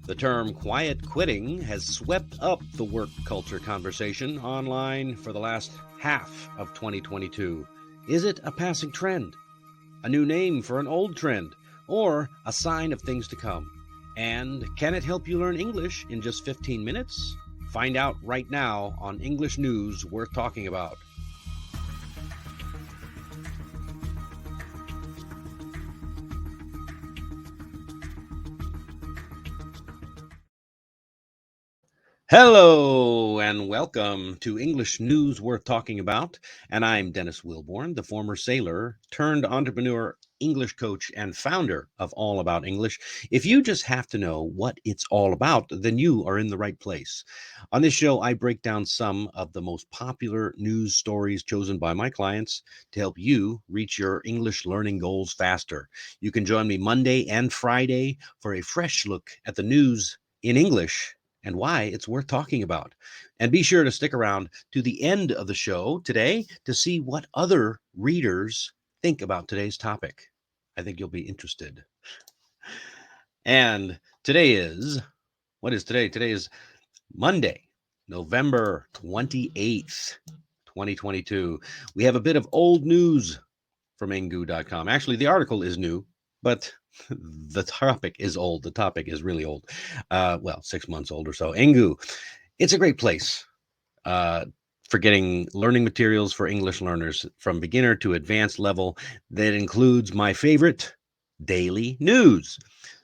The term quiet quitting has swept up the work culture conversation online for the last half of 2022. Is it a passing trend? A new name for an old trend? Or a sign of things to come? And can it help you learn English in just 15 minutes? Find out right now on English News Worth Talking About. Hello and welcome to English News Worth Talking About. And I'm Dennis Wilborn, the former sailor turned entrepreneur, English coach, and founder of All About English. If you just have to know what it's all about, then you are in the right place. On this show, I break down some of the most popular news stories chosen by my clients to help you reach your English learning goals faster. You can join me Monday and Friday for a fresh look at the news in English and why it's worth talking about. And be sure to stick around to the end of the show today to see what other readers think about today's topic. I think you'll be interested. And what is today? Today is Monday, November 28th, 2022. We have a bit of old news from engu.com. Actually, the article is new, but the topic is old. The topic is really old. 6 months old or so. Engu, it's a great place for getting learning materials for English learners from beginner to advanced level. That includes my favorite, daily news.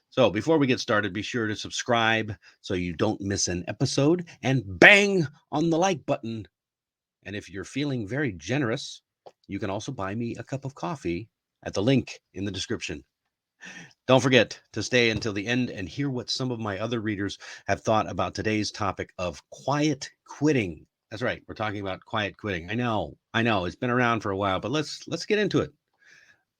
So before we get started, be sure to subscribe so you don't miss an episode and bang on the like button. And if you're feeling very generous, you can also buy me a cup of coffee at the link in the description. Don't forget to stay until the end and hear what some of my other readers have thought about today's topic of quiet quitting. That's right, we're talking about quiet quitting. I know, it's been around for a while, but let's get into it.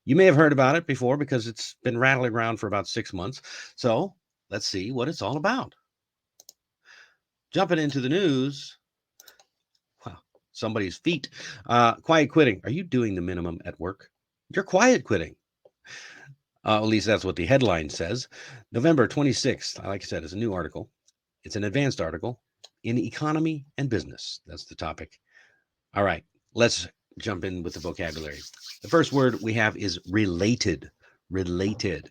You may have heard about it before because it's been rattling around for about 6 months. So let's see what it's all about. Jumping into the news. Wow, somebody's feet. Quiet quitting. Are you doing the minimum at work? You're quiet quitting. At least that's what the headline says. November 26th, like I said, is a new article. It's an advanced article in economy and business. That's the topic. All right, let's jump in with the vocabulary. The first word we have is related. Related.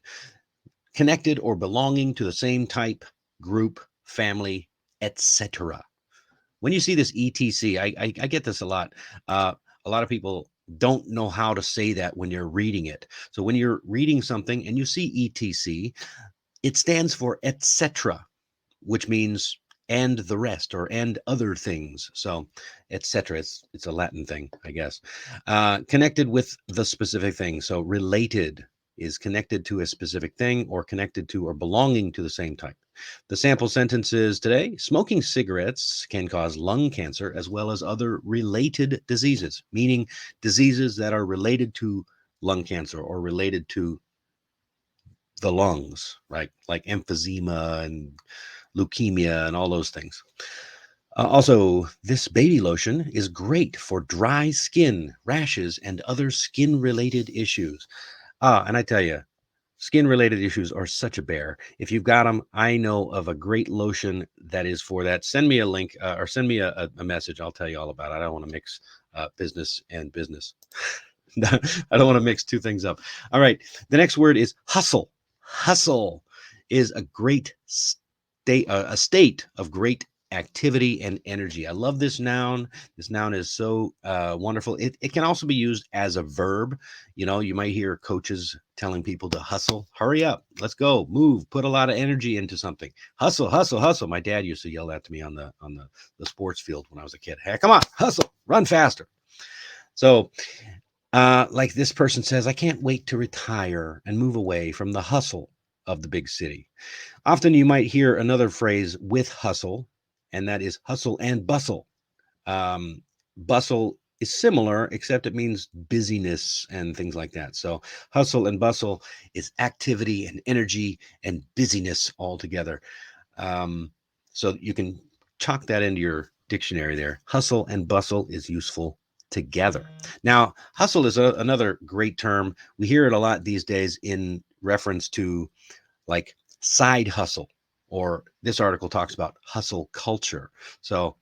Connected or belonging to the same type, group, family, etc. When you see this etc, I get this a lot. A lot of people don't know how to say that when you're reading it. So when you're reading something and you see etc, it stands for etc, which means and the rest or and other things. So etc, it's a Latin thing, I guess. Connected with the specific thing. So related is connected to a specific thing or connected to or belonging to the same type. The sample sentences today: smoking cigarettes can cause lung cancer as well as other related diseases, meaning diseases that are related to lung cancer or related to the lungs, right? Like emphysema and leukemia and all those things. Also, this baby lotion is great for dry skin, rashes, and other skin related issues. And I tell you, skin related issues are such a bear. If you've got them, I know of a great lotion that is for that. Send me a link or send me a message. I'll tell you all about it. I don't want to mix business and business. I don't want to mix two things up. All right. The next word is hustle. Hustle is a great state, a state of great activity and energy. I love this noun. This noun is so wonderful. It can also be used as a verb. You know, you might hear coaches telling people to hustle, hurry up, let's go, move, put a lot of energy into something. Hustle, hustle, hustle. My dad used to yell that to me on the sports field when I was a kid. Hey, come on, hustle, run faster. So like this person says, I can't wait to retire and move away from the hustle of the big city. Often you might hear another phrase with hustle, and that is hustle and bustle. Bustle is similar, except it means busyness and things like that. So hustle and bustle is activity and energy and busyness all together. So you can chalk that into your dictionary there. Hustle and bustle is useful together. Now, hustle is another great term. We hear it a lot these days in reference to like side hustle or this article talks about hustle culture. So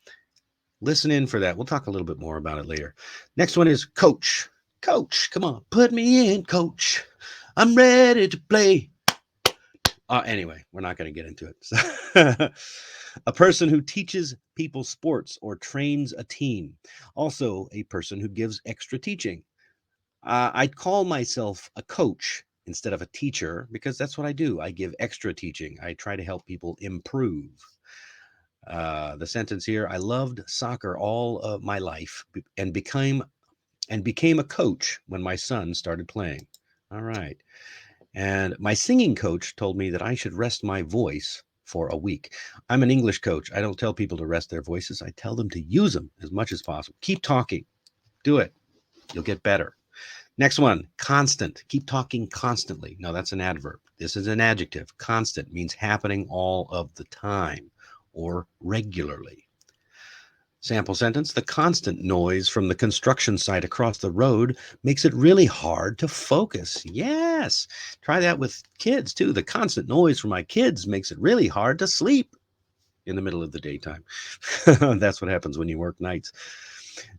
listen in for that. We'll talk a little bit more about it later. Next one is coach. Coach, come on, put me in, coach. I'm ready to play. Anyway, we're not going to get into it. So, a person who teaches people sports or trains a team. Also, a person who gives extra teaching. I'd call myself a coach instead of a teacher because that's what I do. I give extra teaching. I try to help people improve. The sentence here: I loved soccer all of my life and became a coach when my son started playing. All right. And my singing coach told me that I should rest my voice for a week. I'm an English coach. I don't tell people to rest their voices. I tell them to use them as much as possible. Keep talking. Do it. You'll get better. Next one, constant. Keep talking constantly. No, that's an adverb. This is an adjective. Constant means happening all of the time or regularly. Sample sentence: the constant noise from the construction site across the road makes it really hard to focus. Yes. Try that with kids too. The constant noise from my kids makes it really hard to sleep in the middle of the daytime. That's what happens when you work nights.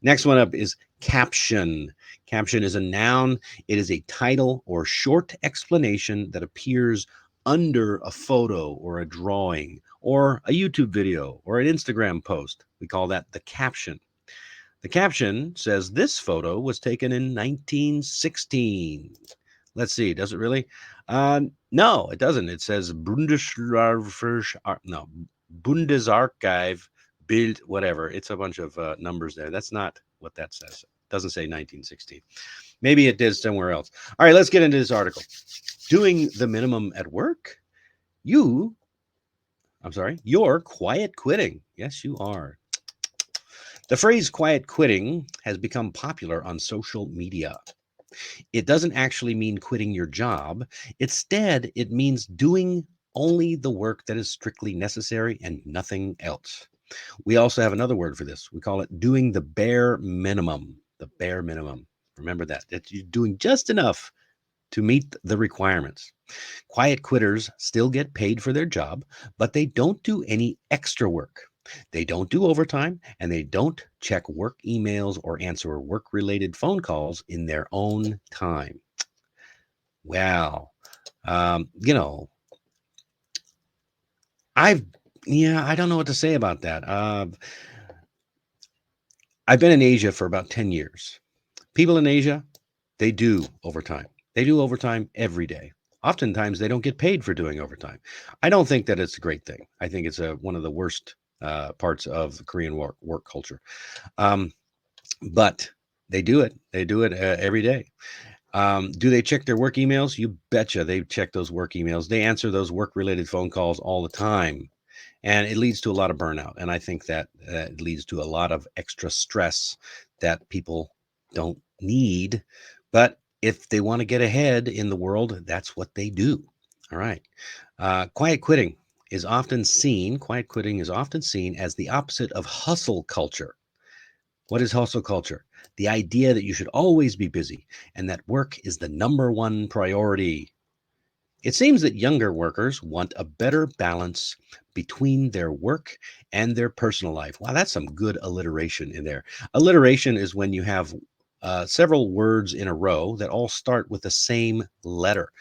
Next one up is caption. Caption is a noun. It is a title or short explanation that appears under a photo or a drawing or a YouTube video or an Instagram post. We call that the caption. The caption says this photo was taken in 1916. Let's see, does it really? No, it doesn't. It says Bundesarchiv Bild, whatever. It's a bunch of numbers there. That's not what that says. It doesn't say 1916. Maybe it did somewhere else. All right, let's get into this article. Doing the minimum at work? You're quiet quitting. Yes, you are. The phrase quiet quitting has become popular on social media. It doesn't actually mean quitting your job. Instead, it means doing only the work that is strictly necessary and nothing else. We also have another word for this. We call it doing the bare minimum. The bare minimum. Remember that you're doing just enough to meet the requirements. Quiet quitters still get paid for their job, but they don't do any extra work. They don't do overtime and they don't check work emails or answer work related phone calls in their own time. Well, um, you know, I've, I don't know what to say about that. I've been in Asia for about 10 years. People in Asia, they do overtime. They do overtime every day. Oftentimes, they don't get paid for doing overtime. I don't think that it's a great thing. I think it's one of the worst parts of the Korean work culture. Um, but they do it. They do it every day. Do they check their work emails? You betcha they check those work emails. They answer those work related phone calls all the time. And it leads to a lot of burnout. And I think that it leads to a lot of extra stress that people don't need. But if they want to get ahead in the world, that's what they do. All right. Quiet quitting is often seen as the opposite of hustle culture. What is hustle culture? The idea that you should always be busy and that work is the number one priority. It seems that younger workers want a better balance between their work and their personal life. Wow, that's some good alliteration in there. Alliteration is when you have several words in a row that all start with the same letter.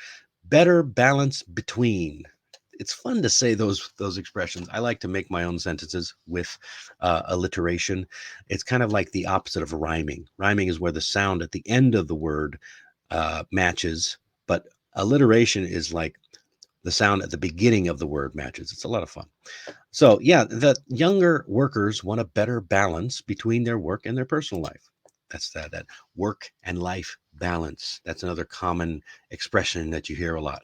Better balance between. It's fun to say those expressions. I like to make my own sentences with alliteration. It's kind of like the opposite of rhyming. Rhyming is where the sound at the end of the word matches, but alliteration is like the sound at the beginning of the word matches. It's a lot of fun. So yeah, the younger workers want a better balance between their work and their personal life. That's that work and life balance. That's another common expression that you hear a lot.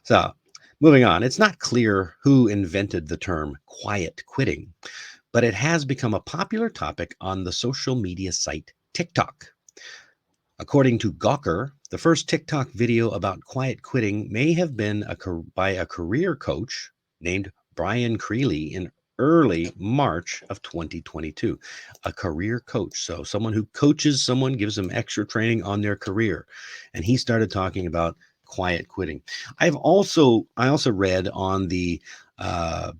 So moving on, it's not clear who invented the term quiet quitting, but it has become a popular topic on the social media site TikTok. According to Gawker, the first TikTok video about quiet quitting may have been by a career coach named Brian Creeley in early March of 2022. A career coach. So someone who coaches someone, gives them extra training on their career. And he started talking about quiet quitting. I also read on the Uh,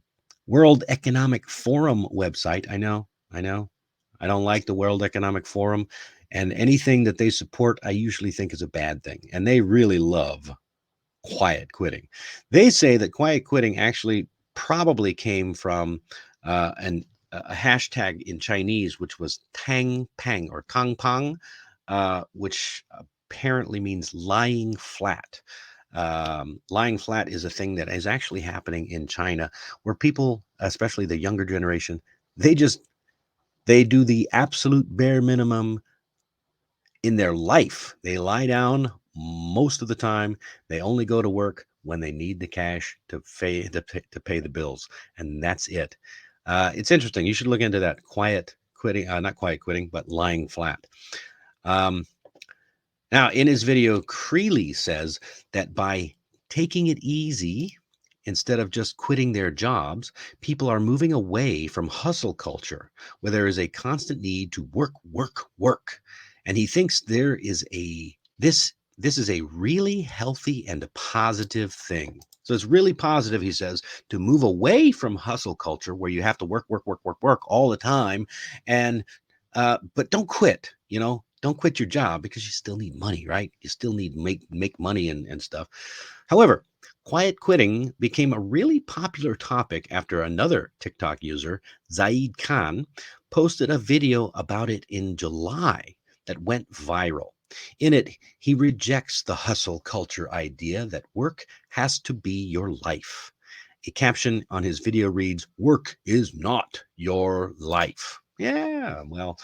World Economic Forum website. I know. I don't like the World Economic Forum, and anything that they support, I usually think is a bad thing. And they really love quiet quitting. They say that quiet quitting actually probably came from a hashtag in Chinese, which was Tang Pang or Kang Pang, which apparently means lying flat. Lying flat is a thing that is actually happening in China, where people, especially the younger generation, they just they do the absolute bare minimum in their life. They lie down most of the time. They only go to work when they need the cash to pay the bills, and that's it. It's interesting. You should look into that quiet quitting, not quiet quitting, but lying flat. Um, Now, in his video, Creeley says that by taking it easy instead of just quitting their jobs, people are moving away from hustle culture, where there is a constant need to work, work, work. And he thinks this is a really healthy and a positive thing. So it's really positive, he says, to move away from hustle culture where you have to work, work, work, work, work all the time, and but don't quit. Don't quit your job because you still need money, right? You still need make money and stuff. However, quiet quitting became a really popular topic after another TikTok user, Zaid Khan, posted a video about it in July that went viral. In it, he rejects the hustle culture idea that work has to be your life. A caption on his video reads, "Work is not your life." Yeah, well,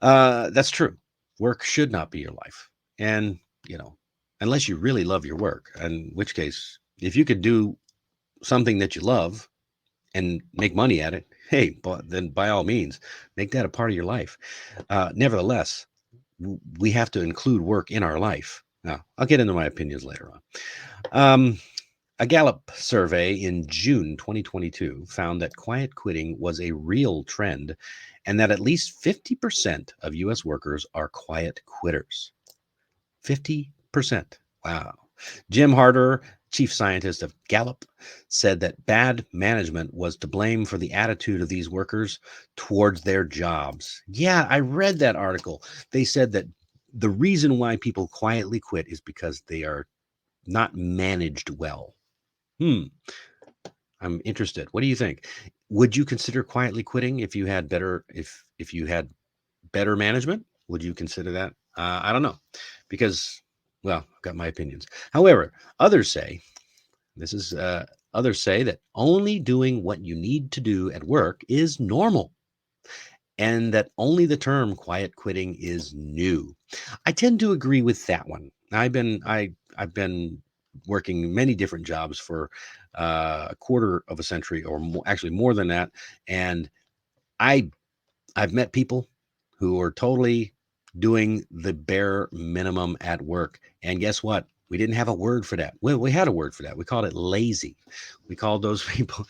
that's true. Work should not be your life. And, you know, unless you really love your work, in which case, if you could do something that you love and make money at it, hey, but then by all means, make that a part of your life. Nevertheless, we have to include work in our life. Now, I'll get into my opinions later on. Um, a Gallup survey in June 2022 found that quiet quitting was a real trend and that at least 50% of US workers are quiet quitters. 50%. Wow. Jim Harder, chief scientist of Gallup, said that bad management was to blame for the attitude of these workers towards their jobs. Yeah, I read that article. They said that the reason why people quietly quit is because they are not managed well. Hmm. I'm interested. What do you think? Would you consider quietly quitting if you had if you had better management? Would you consider that? I don't know, because well, I've got my opinions. However, others say this is others say that only doing what you need to do at work is normal, and that only the term quiet quitting is new. I tend to agree with that one. I've been working many different jobs for a quarter of a century, or more, actually more than that, and I I've met people who are totally doing the bare minimum at work. And guess what? We didn't have a word for that. Well, we had a word for that. We called it lazy. We called those people,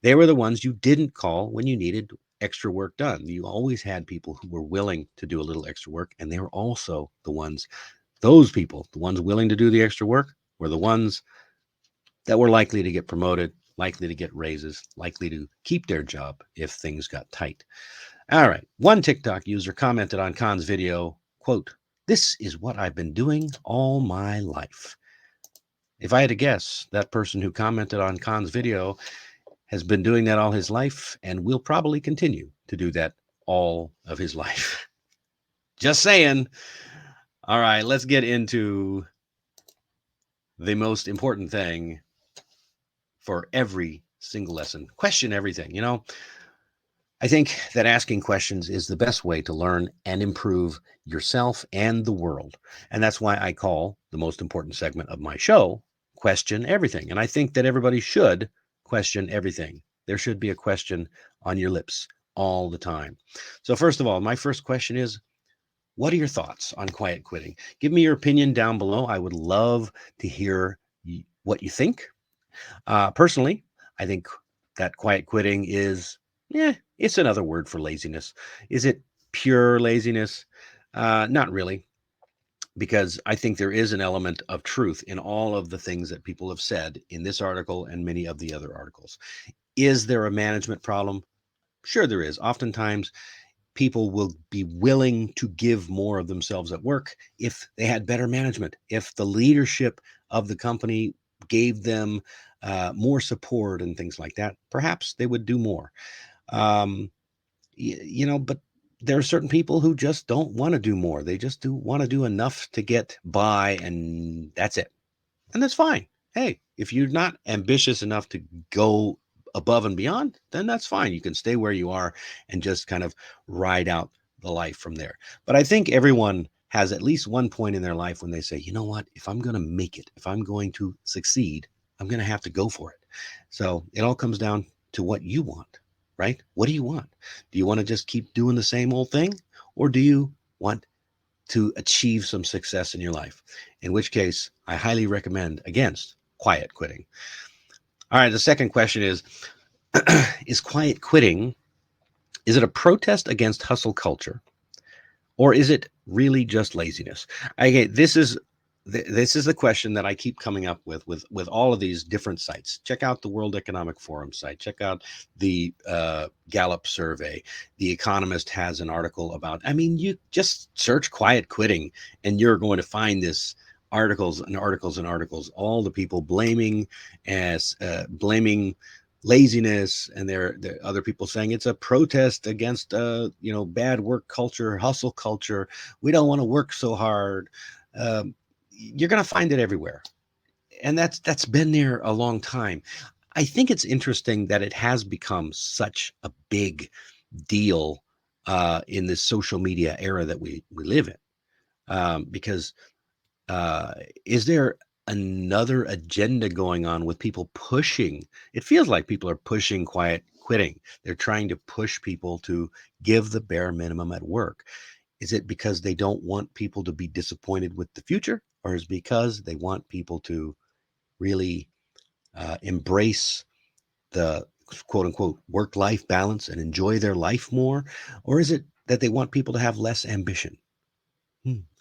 they were the ones you didn't call when you needed extra work done. You always had people who were willing to do a little extra work. And they were also those people, the ones willing to do the extra work, were the ones that were likely to get promoted, likely to get raises, likely to keep their job if things got tight. All right. One TikTok user commented on Khan's video, quote, "This is what I've been doing all my life." If I had to guess, that person who commented on Khan's video has been doing that all his life and will probably continue to do that all of his life. Just saying. All right, let's get into the most important thing for every single lesson. Question everything. I think that asking questions is the best way to learn and improve yourself and the world. And that's why I call the most important segment of my show Question Everything. And I think that everybody should question everything. There should be a question on your lips all the time. So, first of all, my first question is, what are your thoughts on quiet quitting? Give me your opinion down below. I would love to hear what you think. Personally, I think that quiet quitting is, it's another word for laziness. Is it pure laziness? Not really. because I think there is an element of truth in all of the things that people have said in this article and many of the other articles. Is there a management problem? Sure, there is. Oftentimes, people will be willing to give more of themselves at work if they had better management, if the leadership of the company gave them more support and things like that. Perhaps they would do more. Um, but there are certain people who just don't want to do more. They just do want to do enough to get by, and that's it. And that's fine. Hey, if you're not ambitious enough to go above and beyond, then that's fine. You can stay where you are and just kind of ride out the life from there. But I think everyone has at least one point in their life when they say, you know what, if I'm going to make it, if I'm going to succeed, I'm going to have to go for it. So it all comes down to what you want, right? What do you want? Do you want to just keep doing the same old thing? Or do you want to achieve some success in your life? In which case, I highly recommend against quiet quitting. All right, the second question is quiet quitting, is it a protest against hustle culture, or is it really just laziness? Okay, this is the question that I keep coming up with all of these different sites. Check out the World Economic Forum site. Check out the Gallup survey. The Economist has an article about. I mean, you just search quiet quitting, and you're going to find this articles and articles and articles. All the people blaming laziness, and there are other people saying it's a protest against bad work culture, hustle culture. We don't want to work so hard. You're going to find it everywhere, and that's been there a long time. I think it's interesting that it has become such a big deal in this social media era that we live in, because uh, is there another agenda going on with people pushing? It feels like people are pushing quiet quitting. They're trying to push people to give the bare minimum at work. Is it because they don't want people to be disappointed with the future, or is it because they want people to really embrace the quote unquote work life balance and enjoy their life more? Or is it that they want people to have less ambition?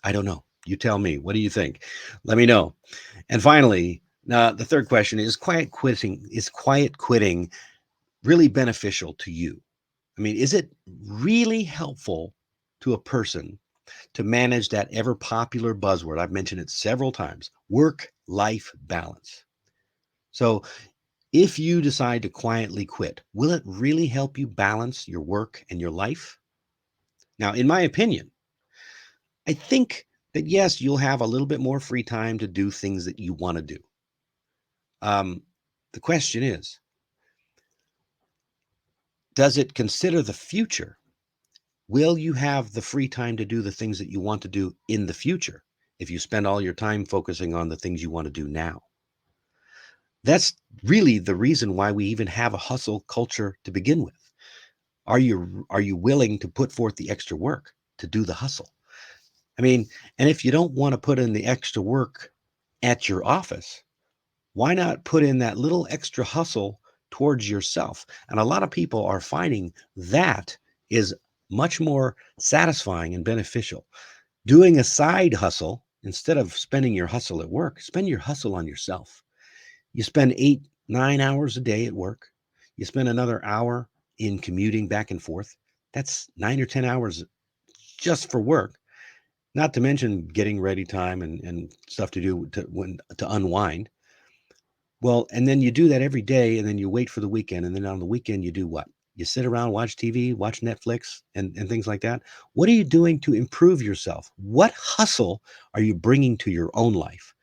I don't know. You tell me. What do you think? Let me know. And finally, the third question is quiet quitting really beneficial to you? I mean, is it really helpful to a person to manage that ever popular buzzword? I've mentioned it several times, work life balance. So, if you decide to quietly quit, will it really help you balance your work and your life? Now, in my opinion, I think that yes, you'll have a little bit more free time to do things that you want to do. Um, the question is, does it consider the future? Will you have the free time to do the things that you want to do in the future if you spend all your time focusing on the things you want to do now? That's really the reason why we even have a hustle culture to begin with. Are you willing to put forth the extra work to do the hustle? I mean, and if you don't want to put in the extra work at your office, why not put in that little extra hustle towards yourself? And a lot of people are finding that is much more satisfying and beneficial. Doing a side hustle instead of spending your hustle at work, spend your hustle on yourself. You spend 8, 9 hours a day at work. You spend another hour in commuting back and forth. That's 9 or 10 hours just for work, not to mention getting ready time and stuff to do to unwind. Well, and then you do that every day, and then you wait for the weekend, and then on the weekend you do what? You sit around, watch TV, watch Netflix, and things like that. What are you doing to improve yourself? What hustle are you bringing to your own life?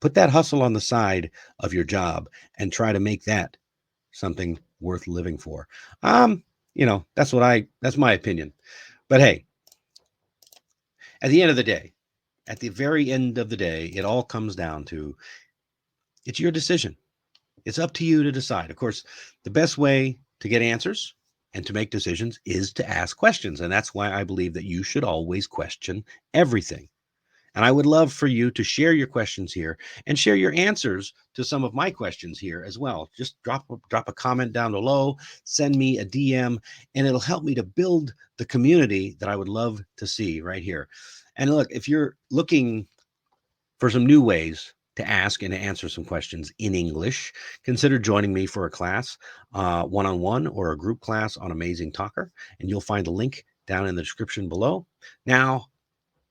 Put that hustle on the side of your job and try to make that something worth living for. That's my opinion. But hey, at the end of the day, at the very end of the day, it all comes down to it's your decision. It's up to you to decide. Of course, the best way to get answers and to make decisions is to ask questions. And that's why I believe that you should always question everything. And I would love for you to share your questions here and share your answers to some of my questions here as well. Just drop a comment down below, send me a DM, and it'll help me to build the community that I would love to see right here. And look, if you're looking For some new ways to ask and answer some questions in English, consider joining me for a class, one-on-one or a group class on Amazing Talker, and you'll find the link down in the description below. Now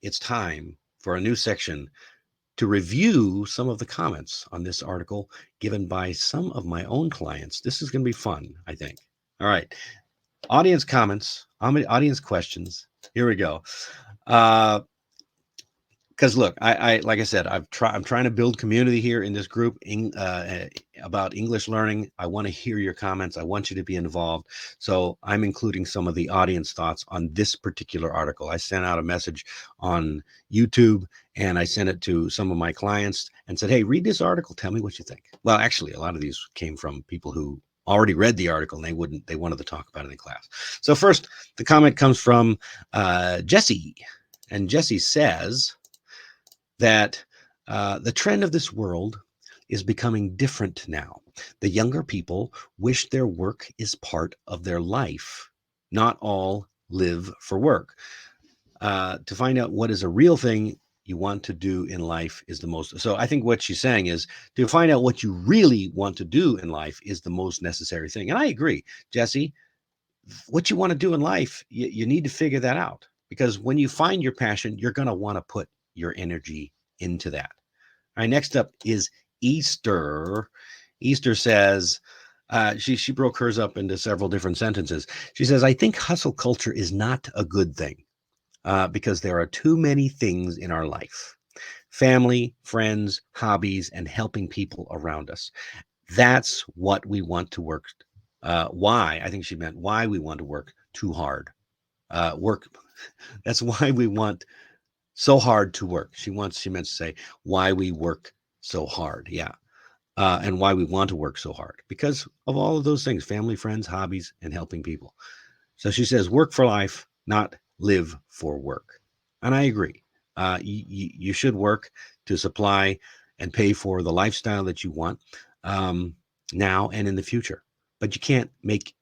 it's time for a new section to review some of the comments on this article given by some of my own clients. This is going to be fun, I think. All right. Audience comments, audience questions. Here we go. Because look, I like I said, I'm trying to build community here in this group about English learning. I want to hear your comments. I want you to be involved. So I'm including some of the audience thoughts on this particular article. I sent out a message on YouTube and I sent it to some of my clients and said, hey, read this article. Tell me what you think. Well, actually, a lot of these came from people who already read the article and they wanted to talk about it in class. So first, the comment comes from Jesse, and Jesse says that the trend of this world is becoming different now. The younger people wish their work is part of their life. Not all live for work. To find out what is a real thing you want to do in life is the most. So I think what she's saying is to find out what you really want to do in life is the most necessary thing. And I agree, Jesse, what you want to do in life, you need to figure that out, because when you find your passion, you're going to want to put your energy into that. All right, next up is Easter. Easter says, she broke hers up into several different sentences. She says, I think hustle culture is not a good thing because there are too many things in our life. Family, friends, hobbies, and helping people around us. That's what we want to work. Why? I think she meant why we want to work too hard. That's why we want so hard to work. She meant to say why we work so hard. Yeah. And why we want to work so hard because of all of those things, family, friends, hobbies, and helping people. So she says, work for life, not live for work. And I agree. You should work to supply and pay for the lifestyle that you want now and in the future. But you can't make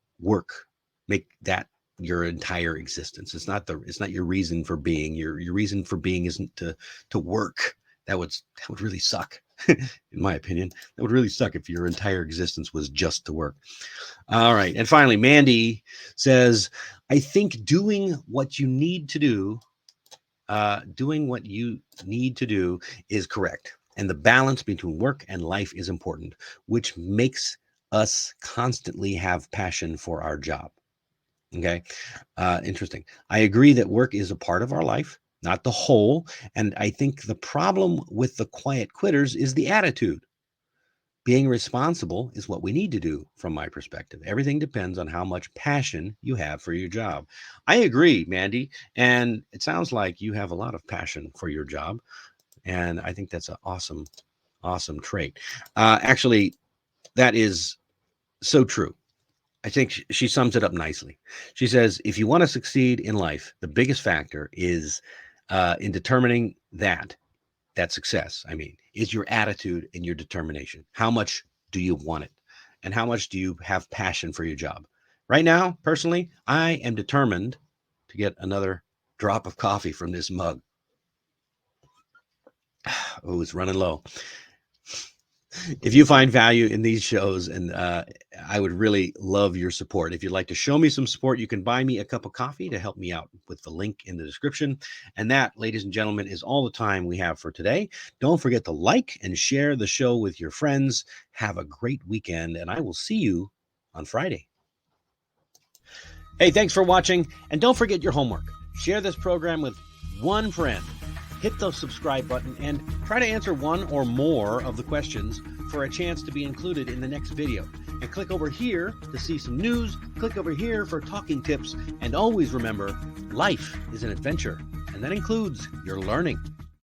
that your entire existence. It's not your reason for being. Your reason for being isn't to work. That would really suck. In my opinion, that would really suck if your entire existence was just to work. All right. And finally, Mandy says, I think doing what you need to do is correct. And the balance between work and life is important, which makes us constantly have passion for our job. Okay. Interesting. I agree that work is a part of our life, not the whole. And I think the problem with the quiet quitters is the attitude. Being responsible is what we need to do from my perspective. Everything depends on how much passion you have for your job. I agree, Mandy. And it sounds like you have a lot of passion for your job. And I think that's an awesome, awesome trait. Actually, that is so true. I think she sums it up nicely. She says, if you want to succeed in life, the biggest factor is in determining that success, is your attitude and your determination. How much do you want it? And how much do you have passion for your job? Right now, personally, I am determined to get another drop of coffee from this mug. Oh, it's running low. If you find value in these shows, and I would really love your support. If you'd like to show me some support, you can buy me a cup of coffee to help me out with the link in the description. And that, ladies and gentlemen, is all the time we have for today. Don't forget to like and share the show with your friends. Have a great weekend, and I will see you on Friday. Hey, thanks for watching, and don't forget your homework. Share this program with one friend. Hit the subscribe button and try to answer one or more of the questions for a chance to be included in the next video. And click over here to see some news. Click over here for talking tips. And always remember, life is an adventure, and that includes your learning.